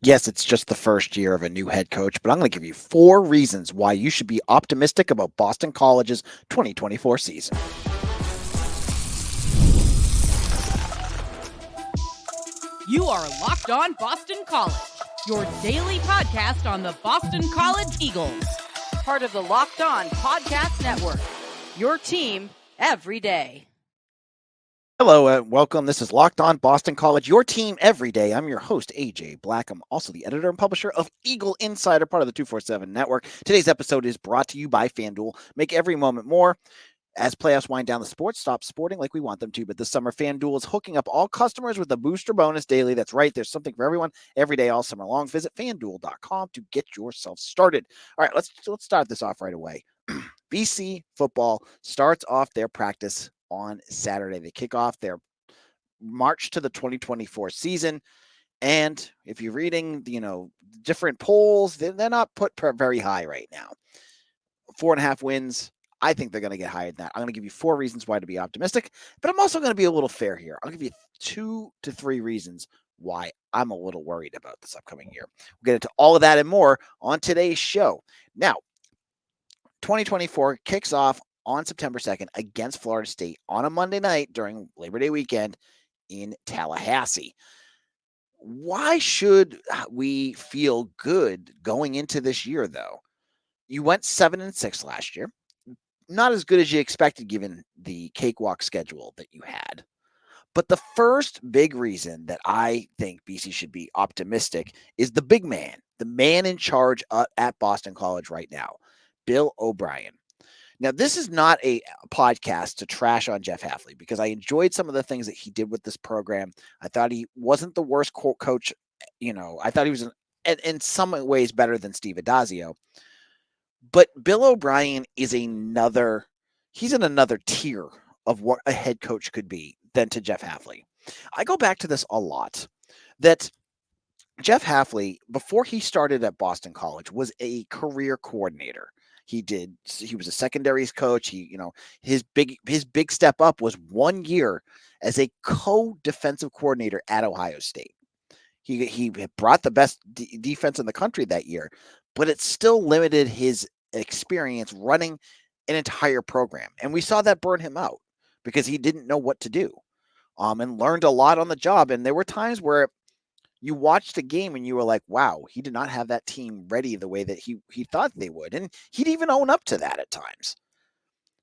Yes, it's just the first year of a new head coach, but I'm going to give you 4 reasons why you should be optimistic about Boston College's 2024 season. You are Locked On Boston College, your daily podcast on the Boston College Eagles. Part of the Locked On Podcast Network, your team every day. Hello and welcome. This is Locked On Boston College, your team every day. I'm your host, AJ Black. I'm also the editor and publisher of Eagle Insider, part of the 247 Network. Today's episode is brought to you by FanDuel. Make every moment more. As playoffs wind down, the sports stop sporting like we want them to, but this summer, FanDuel is hooking up all customers with a booster bonus daily. That's right. There's something for everyone every day, all summer long. Visit FanDuel.com to get yourself started. All right, let's start this off right away. BC football starts off their practice on Saturday. They kick off their march to the 2024 season. And if you're reading, different polls, they're not put very high right now. 4.5 wins. I think they're going to get higher than that. I'm going to give you 4 reasons why to be optimistic, but I'm also going to be a little fair here. I'll give you 2 to 3 reasons why I'm a little worried about this upcoming year. We'll get into all of that and more on today's show. Now, 2024 kicks off on September 2nd against Florida State on a Monday night during Labor Day weekend in Tallahassee. Why should we feel good going into this year, though? You went 7-6 last year. Not as good as you expected given the cakewalk schedule that you had. But the first big reason that I think BC should be optimistic is the big man, the man in charge at Boston College right now, Bill OBrien. Now, this is not a podcast to trash on Jeff Hafley because I enjoyed some of the things that he did with this program. I thought he wasn't the worst coach. I thought he was in some ways better than Steve Adazio. But Bill O'Brien is he's in another tier of what a head coach could be than to Jeff Hafley. I go back to this a lot, that Jeff Hafley, before he started at Boston College, was a career coordinator. He was a secondaries coach. His big step up was 1 year as a co-defensive coordinator at Ohio State. He brought the best defense in the country that year, but it still limited his experience running an entire program. And we saw that burn him out because he didn't know what to do, and learned a lot on the job. And there were times where you watched a game and you were like, wow, he did not have that team ready the way that he thought they would. And he'd even own up to that at times.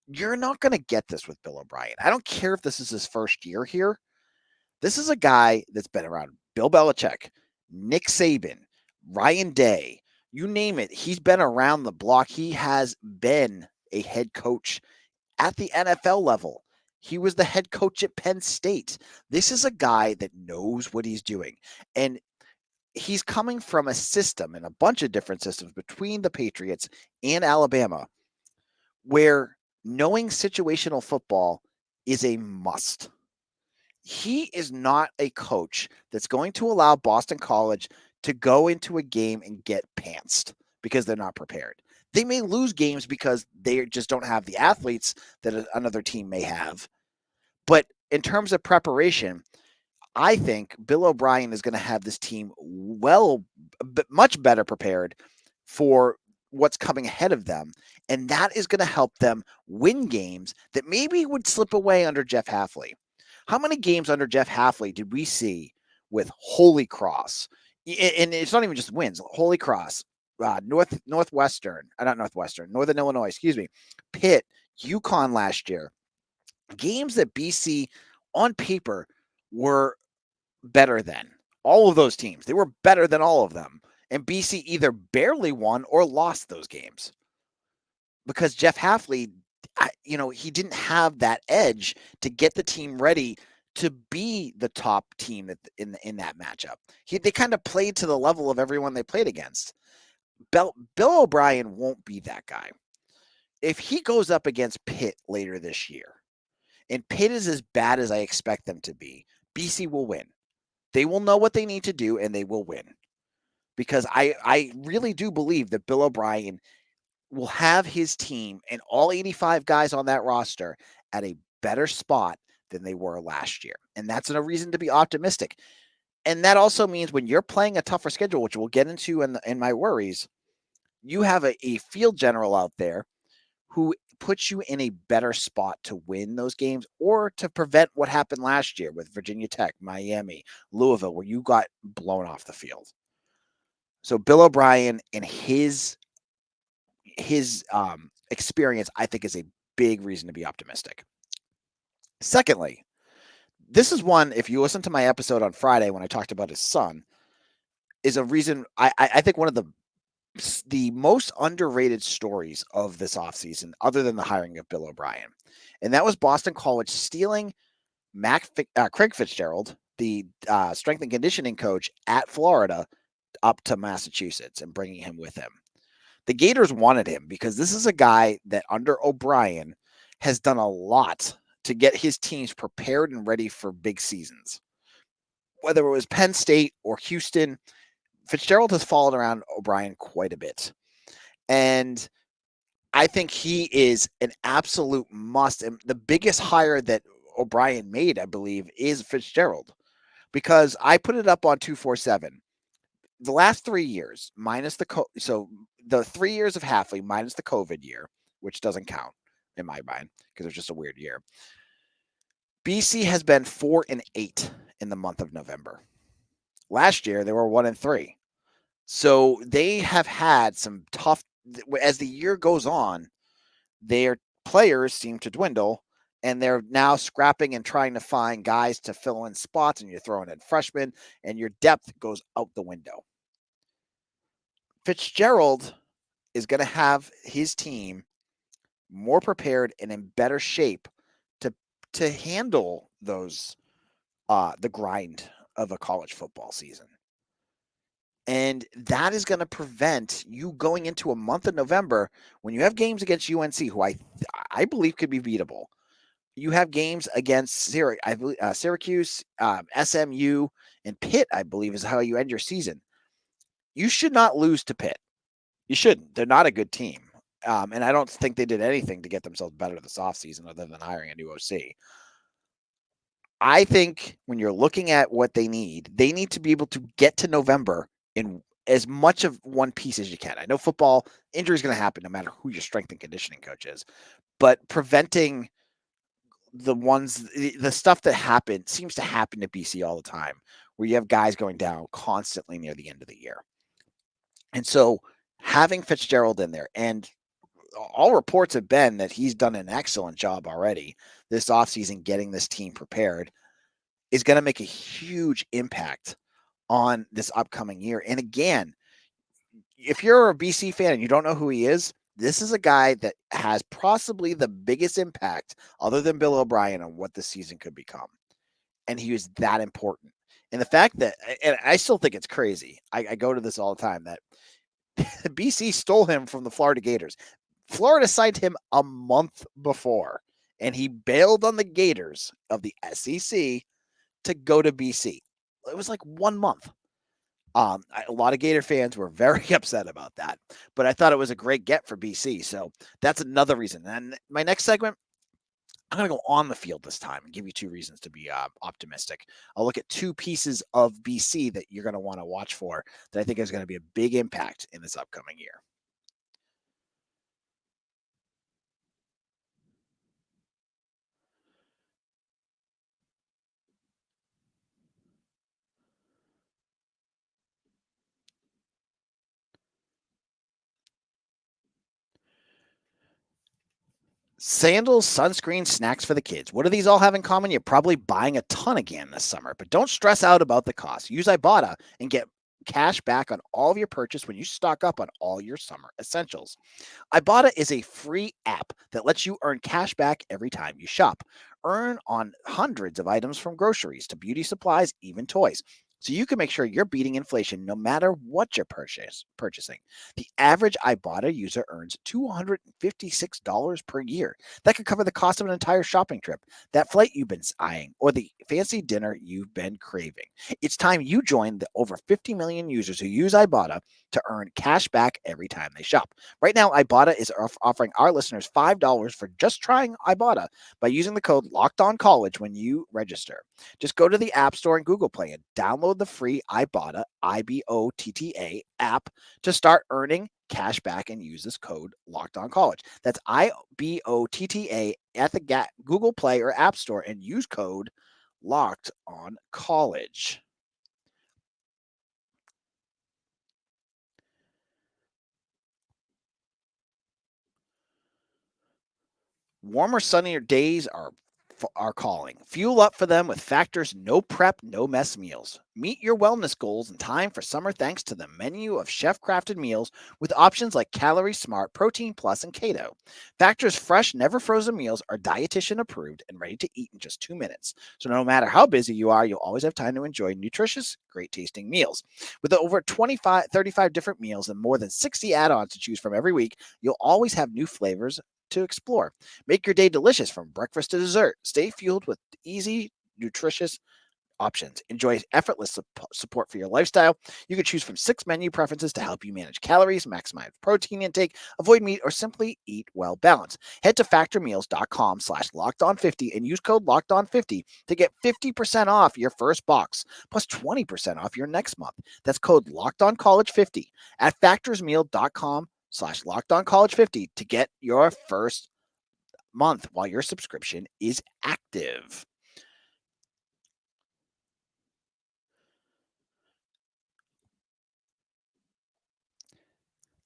You're not going to get this with Bill O'Brien. I don't care if this is his first year here. This is a guy that's been around Bill Belichick, Nick Saban, Ryan Day, you name it. He's been around the block. He has been a head coach at the NFL level. He was the head coach at Penn State. This is a guy that knows what he's doing. And he's coming from a system and a bunch of different systems between the Patriots and Alabama where knowing situational football is a must. He is not a coach that's going to allow Boston College to go into a game and get pantsed because they're not prepared. They may lose games because they just don't have the athletes that another team may have. But in terms of preparation, I think Bill O'Brien is going to have this team much better prepared for what's coming ahead of them. And that is going to help them win games that maybe would slip away under Jeff Hafley. How many games under Jeff Hafley did we see with Holy Cross? And it's not even just wins. Holy Cross, Northern Illinois, Pitt, UConn last year. Games that BC on paper were better than all of those teams. They were better than all of them. And BC either barely won or lost those games because Jeff Hafley, he didn't have that edge to get the team ready to be the top team in that matchup. They kind of played to the level of everyone they played against. Bill O'Brien won't be that guy. If he goes up against Pitt later this year, and Pitt is as bad as I expect them to be, BC will win. They will know what they need to do, and they will win. Because I really do believe that Bill O'Brien will have his team and all 85 guys on that roster at a better spot than they were last year. And that's a reason to be optimistic. And that also means when you're playing a tougher schedule, which we'll get into in my worries, you have a field general out there who puts you in a better spot to win those games or to prevent what happened last year with Virginia Tech, Miami, Louisville, where you got blown off the field. So Bill O'Brien and his experience, I think, is a big reason to be optimistic. Secondly, this is one, if you listen to my episode on Friday when I talked about his son, is a reason I think one of the most underrated stories of this offseason, other than the hiring of Bill O'Brien. And that was Boston College stealing Craig Fitzgerald, the strength and conditioning coach at Florida, up to Massachusetts and bringing him with him. The Gators wanted him because this is a guy that under O'Brien has done a lot to get his teams prepared and ready for big seasons. Whether it was Penn State or Houston, Fitzgerald has followed around O'Brien quite a bit. And I think he is an absolute must. And the biggest hire that O'Brien made, I believe, is Fitzgerald. Because I put it up on 247. The last 3 years, minus so the 3 years of Hafley minus the COVID year, which doesn't count in my mind because it was just a weird year. BC has been 4-8 in the month of November. Last year, they were 1-3. So they have had some tough, as the year goes on, their players seem to dwindle, and they're now scrapping and trying to find guys to fill in spots, and you're throwing in freshmen, and your depth goes out the window. Fitzgerald is going to have his team more prepared and in better shape to handle those the grind of a college football season. And that is going to prevent you going into a month of November when you have games against UNC, who I believe could be beatable. You have games against Syracuse, SMU, and Pitt, I believe, is how you end your season. You should not lose to Pitt. You shouldn't. They're not a good team. And I don't think they did anything to get themselves better this offseason other than hiring a new OC. I think when you're looking at what they need to be able to get to November in as much of one piece as you can. I know football injury is going to happen no matter who your strength and conditioning coach is, but preventing the stuff that seems to happen to BC all the time, where you have guys going down constantly near the end of the year. And so having Fitzgerald in there, and all reports have been that he's done an excellent job already this offseason getting this team prepared, is going to make a huge impact on this upcoming year. And again, if you're a BC fan and you don't know who he is, this is a guy that has possibly the biggest impact other than Bill O'Brien on what the season could become. And he was that important. And the fact that, and I still think it's crazy. I go to this all the time, that BC stole him from the Florida Gators. Florida signed him a month before, and he bailed on the Gators of the SEC to go to BC. It was like 1 month. A lot of Gator fans were very upset about that, but I thought it was a great get for BC. So that's another reason. And my next segment, I'm going to go on the field this time and give you 2 reasons to be optimistic. I'll look at 2 pieces of BC that you're going to want to watch for that I think is going to be a big impact in this upcoming year. Sandals, sunscreen, snacks for the kids. What do these all have in common? You're probably buying a ton again this summer, but don't stress out about the cost. Use Ibotta and get cash back on all of your purchase when you stock up on all your summer essentials. Ibotta is a free app that lets you earn cash back every time you shop. Earn on hundreds of items from groceries to beauty supplies, even toys. So you can make sure you're beating inflation no matter what you're purchasing. The average Ibotta user earns $256 per year. That could cover the cost of an entire shopping trip, that flight you've been eyeing, or the fancy dinner you've been craving. It's time you join the over 50 million users who use Ibotta to earn cash back every time they shop. Right now, Ibotta is offering our listeners $5 for just trying Ibotta by using the code LOCKEDONCollege when you register. Just go to the App Store and Google Play and download the free Ibotta, IBOTTA app to start earning cash back and use this code Locked On College. That's IBOTTA at the Google Play or App Store and use code Locked On College. Warmer, sunnier days are calling. Fuel up for them with Factor's no prep, no mess meals. Meet your wellness goals in time for summer thanks to the menu of chef-crafted meals with options like Calorie Smart, Protein Plus, and Keto. Factor's fresh, never frozen meals are dietitian approved and ready to eat in just 2 minutes. So no matter how busy you are, you'll always have time to enjoy nutritious, great tasting meals. With over 35 different meals and more than 60 add-ons to choose from every week, you'll always have new flavors to explore. Make your day delicious from breakfast to dessert. Stay fueled with easy, nutritious options. Enjoy effortless support for your lifestyle. You can choose from 6 menu preferences to help you manage calories, maximize protein intake, avoid meat, or simply eat well balanced. Head to factormeals.com/lockedon50 and use code lockedon50 to get 50% off your first box plus 20% off your next month. That's code lockedoncollege50 at factorsmeal.com/lockedoncollege50 to get your first month while your subscription is active.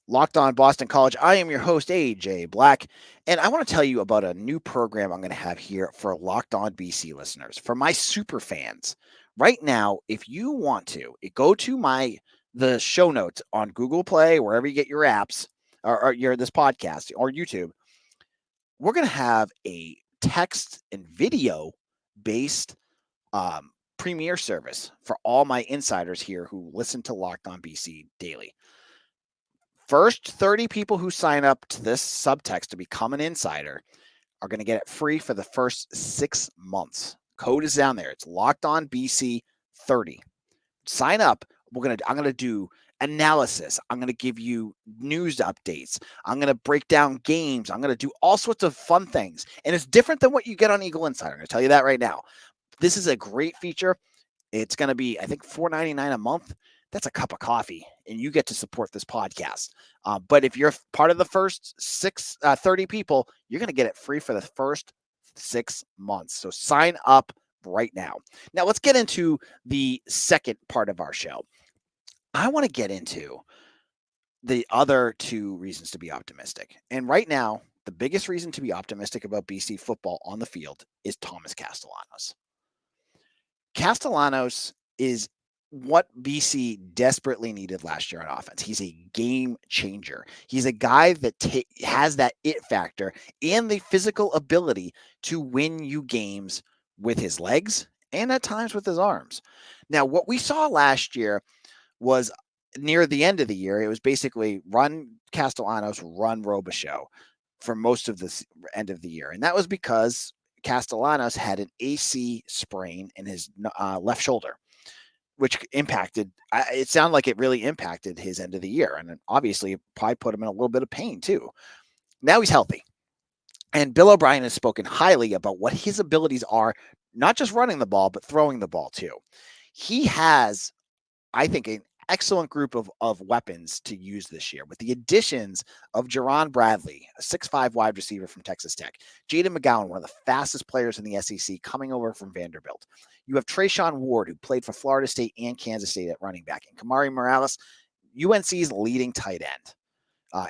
Locked On Boston College. I am your host, AJ Black, and I want to tell you about a new program I'm going to have here for Locked On BC listeners, for my super fans. Right now, if you want to, go to the show notes on Google Play, wherever you get your apps, or your this podcast, or YouTube. We're going to have a text and video based premiere service for all my insiders here who listen to Locked On BC daily. First 30 people who sign up to this subtext to become an insider are going to get it free for the first 6 months. Code is down there. It's Locked On BC 30. Sign up. I'm going to do analysis. I'm going to give you news updates. I'm going to break down games. I'm going to do all sorts of fun things. And it's different than what you get on Eagle Insider. I'm going to tell you that right now. This is a great feature. It's going to be, I think, $4.99 a month. That's a cup of coffee, and you get to support this podcast. But if you're part of the first 30 people, you're going to get it free for the first 6 months. So sign up right now. Now, let's get into the second part of our show. I want to get into the other 2 reasons to be optimistic. And right now, the biggest reason to be optimistic about BC football on the field is Thomas Castellanos. Castellanos is what BC desperately needed last year on offense. He's a game changer. He's a guy that has that it factor and the physical ability to win you games with his legs and at times with his arms. Now, what we saw last year was near the end of the year, it was basically run Castellanos, run Robichaux for most of the end of the year. And that was because Castellanos had an AC sprain in his left shoulder, which impacted, it sounded like it really impacted his end of the year. And obviously it probably put him in a little bit of pain too. Now he's healthy. And Bill O'Brien has spoken highly about what his abilities are, not just running the ball, but throwing the ball too. He has, I think, an excellent group of weapons to use this year with the additions of Jerron Bradley, a 6'5" wide receiver from Texas Tech, Jaden McGowan, one of the fastest players in the SEC, coming over from Vanderbilt. You have Trayshawn Ward, who played for Florida State and Kansas State at running back, and Kamari Morales, UNC's leading tight end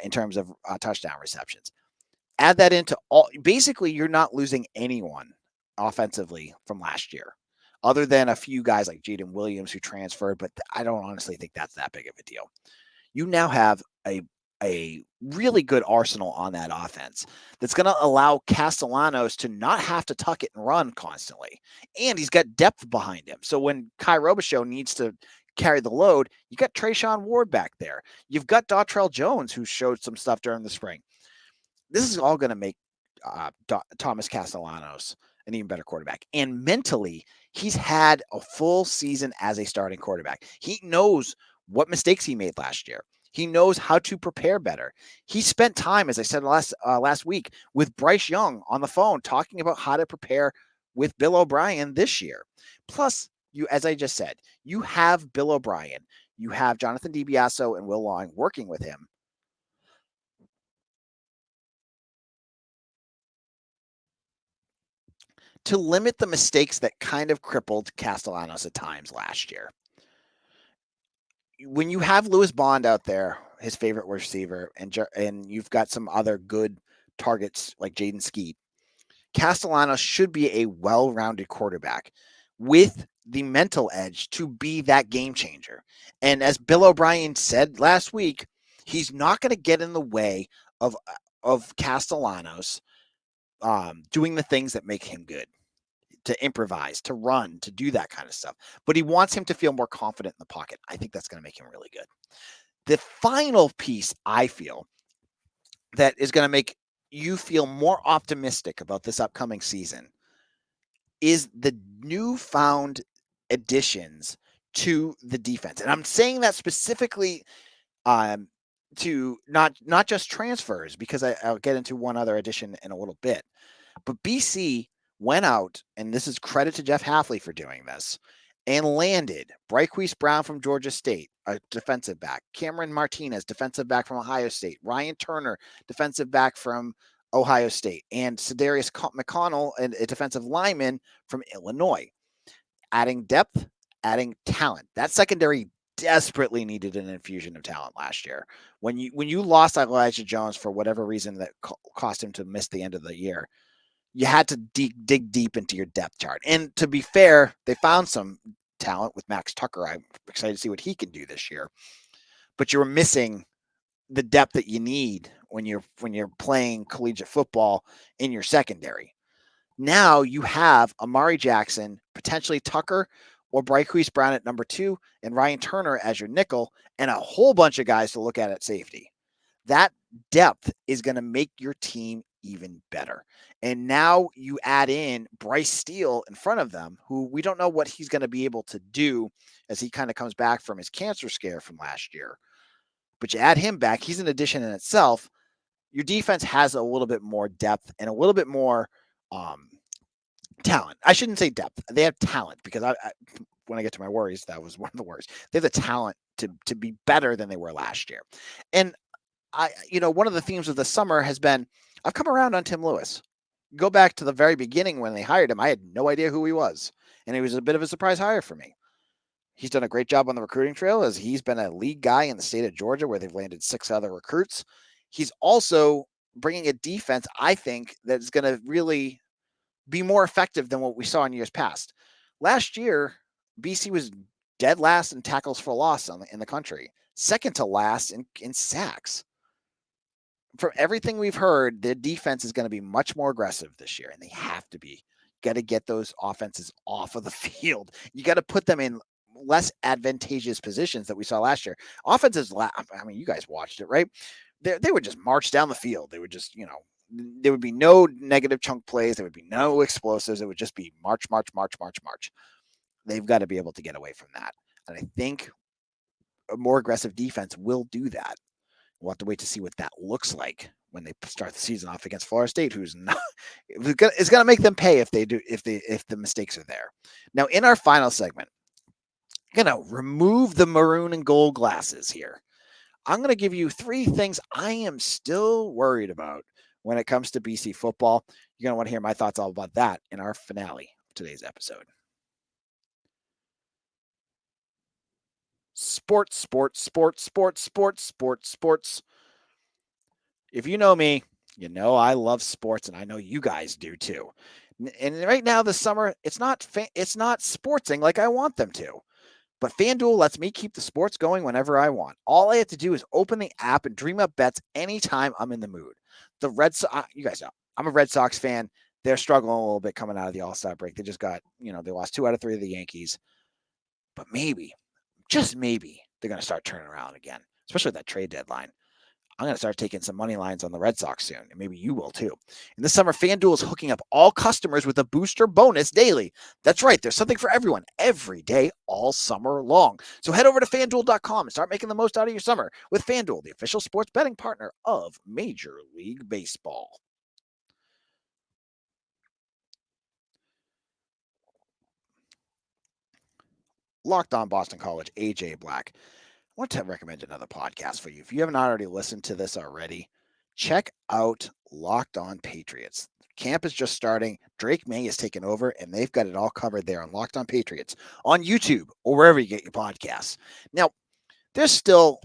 in terms of touchdown receptions. Add that into all, basically you're not losing anyone offensively from last year, other than a few guys like Jaden Williams who transferred, but I don't honestly think that's that big of a deal. You now have a really good arsenal on that offense that's going to allow Castellanos to not have to tuck it and run constantly. And he's got depth behind him. So when Kai Robichaux needs to carry the load, you got Trayshawn Ward back there. You've got Dautrell Jones, who showed some stuff during the spring. This is all going to make Thomas Castellanos an even better quarterback. And mentally, He's had a full season as a starting quarterback. He knows what mistakes he made last year. He knows how to prepare better. He spent time, as I said last week, with Bryce Young on the phone talking about how to prepare with Bill O'Brien this year. Plus, you, as I just said, you have Bill O'Brien, you have Jonathan DiBiase and Will Long working with him to limit the mistakes that kind of crippled Castellanos at times last year. When you have Lewis Bond out there, his favorite receiver, and you've got some other good targets like Jaden Skeet, Castellanos should be a well-rounded quarterback with the mental edge to be that game changer. And as Bill O'Brien said last week, he's not going to get in the way of Castellanos doing the things that make him good, to improvise, to run, to do that kind of stuff. But he wants him to feel more confident in the pocket. I think that's going to make him really good. The final piece I feel that is going to make you feel more optimistic about this upcoming season is the newfound additions to the defense. And I'm saying that specifically to not just transfers, because I'll get into one other addition in a little bit. But BC went out, and this is credit to Jeff Halfley for doing this, and landed Bryquise Brown from Georgia State, a defensive back, Cameron Martinez, defensive back from Ohio State, Ryan Turner, defensive back from Ohio State, and Cedarius McConnell, a defensive lineman from Illinois. Adding depth, adding talent. That secondary desperately needed an infusion of talent last year. When you lost Elijah Jones for whatever reason that cost him to miss the end of the year, you had to dig deep into your depth chart. And to be fair, they found some talent with Max Tucker. I'm excited to see what he can do this year. But you were missing the depth that you need when you're playing collegiate football in your secondary. Now you have Amari Jackson, potentially Tucker or Bryquise Brown at number 2, and Ryan Turner as your nickel, and a whole bunch of guys to look at safety. That depth is going to make your team even better. And now you add in Bryce Steele in front of them, who we don't know what he's going to be able to do as he kind of comes back from his cancer scare from last year. But you add him back, he's an addition in itself. Your defense has a little bit more depth and a little bit more talent. I shouldn't say depth. They have talent, because when I get to my worries, that was one of the worries. They have the talent to be better than they were last year. And one of the themes of the summer has been, I've come around on Tim Lewis. Go back to the very beginning when they hired him. I had no idea who he was, and he was a bit of a surprise hire for me. He's done a great job on the recruiting trail, as he's been a lead guy in the state of Georgia, where they've landed 6 other recruits. He's also bringing a defense, I think, that is going to really be more effective than what we saw in years past. Last year, BC was dead last in tackles for loss in the country, second to last in sacks. From everything we've heard, the defense is going to be much more aggressive this year, and they have to be. Got to get those offenses off of the field. You got to put them in less advantageous positions that we saw last year. Offenses, I mean, you guys watched it, right? They would just march down the field. They would just, there would be no negative chunk plays. There would be no explosives. It would just be march, march, march, march, march. They've got to be able to get away from that. And I think a more aggressive defense will do that. We'll have to wait to see what that looks like when they start the season off against Florida State, who's not, it's going to make them pay if the mistakes are there. Now, in our final segment, I'm going to remove the maroon and gold glasses here. I'm going to give you 3 things I am still worried about when it comes to BC football. You're going to want to hear my thoughts all about that in our finale of today's episode. Sports, sports, sports, sports, sports, sports, sports. If you know me, you know I love sports, and I know you guys do too. And right now, this summer, it's not sportsing like I want them to. But FanDuel lets me keep the sports going whenever I want. All I have to do is open the app and dream up bets anytime I'm in the mood. The Red Sox, you guys know, I'm a Red Sox fan. They're struggling a little bit coming out of the All-Star break. They just got, they lost 2 out of 3 of the Yankees. But maybe, just maybe, they're going to start turning around again, especially that trade deadline. I'm going to start taking some money lines on the Red Sox soon, and maybe you will too. And this summer, FanDuel is hooking up all customers with a booster bonus daily. That's right, there's something for everyone every day, all summer long. So head over to FanDuel.com and start making the most out of your summer with FanDuel, the official sports betting partner of Major League Baseball. Locked On Boston College, AJ Black. I want to recommend another podcast for you. If you haven't already listened to this already, check out Locked On Patriots. Camp is just starting. Drake May is taking over, and they've got it all covered there on Locked On Patriots on YouTube or wherever you get your podcasts. Now, there's still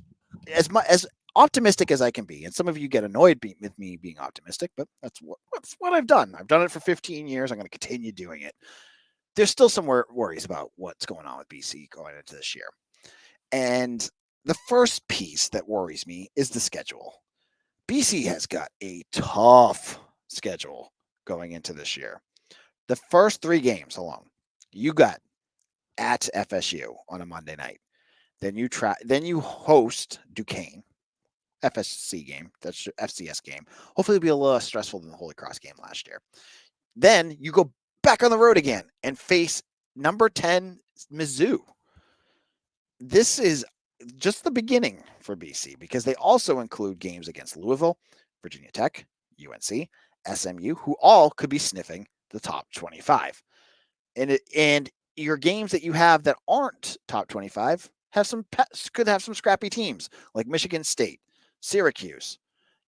as optimistic as I can be, and some of you get annoyed with me being optimistic, but that's what I've done. I've done it for 15 years. I'm going to continue doing it. There's still some worries about what's going on with BC going into this year. And the first piece that worries me is the schedule. BC has got a tough schedule going into this year. The first 3 games alone, you got at FSU on a Monday night. Then you host Duquesne, FSC game. That's your FCS game. Hopefully it'll be a little less stressful than the Holy Cross game last year. Then you go back on the road again and face number 10 Mizzou. This is just the beginning for BC because they also include games against Louisville, Virginia Tech, UNC, SMU, who all could be sniffing the top 25. And your games that you have that aren't top 25 could have some scrappy teams like Michigan State, Syracuse.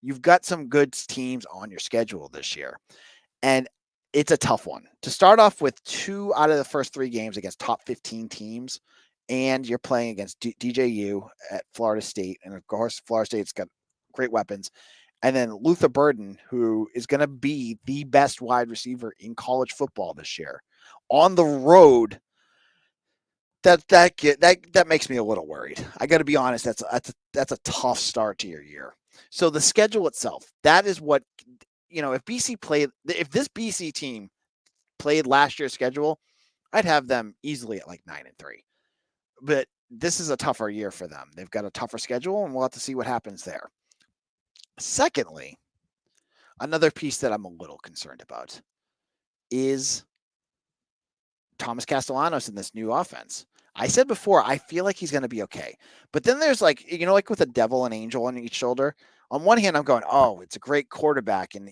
You've got some good teams on your schedule this year. And it's a tough one. To start off with 2 out of the first 3 games against top 15 teams, and you're playing against DJU at Florida State. And of course, Florida State's got great weapons. And then Luther Burden, who is going to be the best wide receiver in college football this year, on the road. That makes me a little worried. I got to be honest. That's a tough start to your year. So the schedule itself, that is what, if this BC team played last year's schedule, I'd have them easily at like 9-3. But this is a tougher year for them. They've got a tougher schedule, and we'll have to see what happens there. Secondly, another piece that I'm a little concerned about is Thomas Castellanos in this new offense. I said before, I feel like he's going to be okay. But then there's like with a devil and angel on each shoulder. On one hand, I'm going, oh, it's a great quarterback. And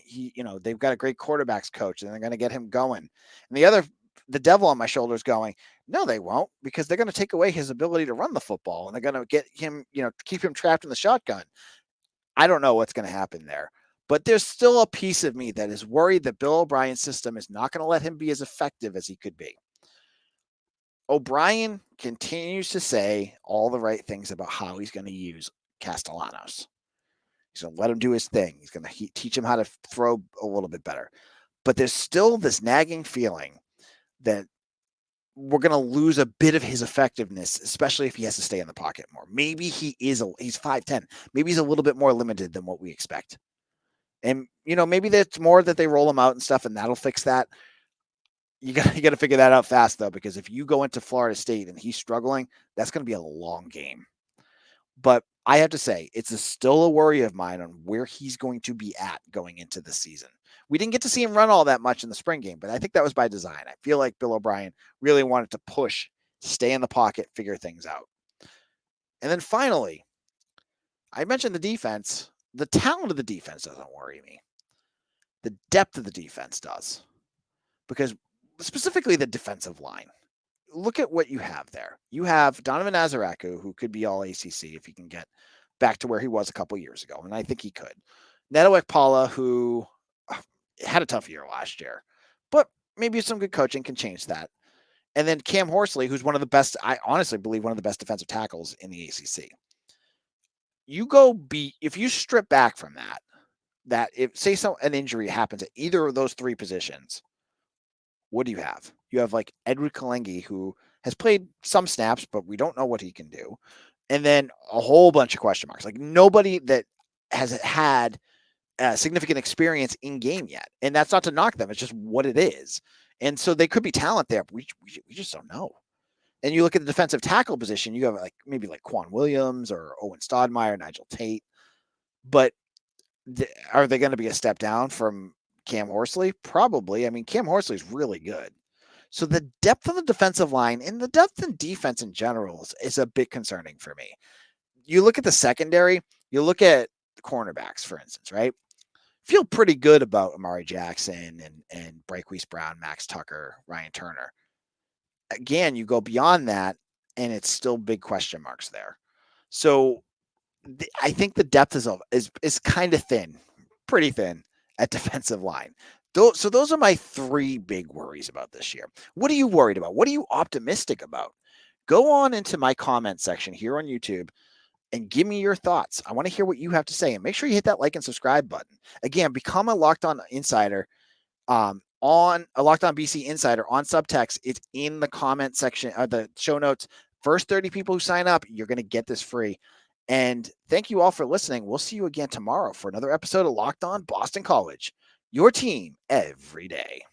they've got a great quarterbacks coach and they're going to get him going. And the devil on my shoulder is going, no, they won't, because they're going to take away his ability to run the football and they're going to get him, keep him trapped in the shotgun. I don't know what's going to happen there. But there's still a piece of me that is worried that Bill O'Brien's system is not going to let him be as effective as he could be. O'Brien continues to say all the right things about how he's going to use Castellanos. He's going to let him do his thing. He's going to teach him how to throw a little bit better. But there's still this nagging feeling that we're going to lose a bit of his effectiveness, especially if he has to stay in the pocket more. Maybe he's 5'10". Maybe he's a little bit more limited than what we expect. And, maybe that's more that they roll him out and stuff, and that'll fix that. You got to figure that out fast, though, because if you go into Florida State and he's struggling, that's going to be a long game. But I have to say, it's still a worry of mine on where he's going to be at going into the season. We didn't get to see him run all that much in the spring game, but I think that was by design. I feel like Bill O'Brien really wanted to push, stay in the pocket, figure things out. And then finally, I mentioned the defense. The talent of the defense doesn't worry me. The depth of the defense does. Because specifically the defensive line. Look at what you have there. You have Donovan Azaraku, who could be all ACC if he can get back to where he was a couple years ago, and I think he could. Neto Ekpala, who had a tough year last year, but maybe some good coaching can change that. And then Cam Horsley, who's one of the best, I honestly believe one of the best defensive tackles in the ACC. If you strip back from that if say an injury happens at either of those 3 positions, what do you have? You have like Edward Kalengi, who has played some snaps, but we don't know what he can do. And then a whole bunch of question marks. Like nobody that has had significant experience in game yet. And that's not to knock them. It's just what it is. And so they could be talent there, but we just don't know. And you look at the defensive tackle position, you have maybe Quan Williams or Owen Stodmeyer, Nigel Tate. but are they going to be a step down from Cam Horsley? Probably. I mean, Cam Horsley is really good. So the depth of the defensive line and the depth in defense in general is a bit concerning for me. You look at the secondary, you look at the cornerbacks, for instance, right? Feel pretty good about Amari Jackson and Breakweese Brown, Max Tucker, Ryan Turner. Again, you go beyond that, and it's still big question marks there. So I think the depth is kind of thin, pretty thin at defensive line. So those are my three big worries about this year. What are you worried about? What are you optimistic about? Go on into my comment section here on YouTube and give me your thoughts. I want to hear what you have to say, and make sure you hit that like and subscribe button. Again, become a Locked On Insider on a Locked On BC Insider on Subtext. It's in the comment section or the show notes. First 30 people who sign up, you're going to get this free. And thank you all for listening. We'll see you again tomorrow for another episode of Locked On Boston College, your team every day.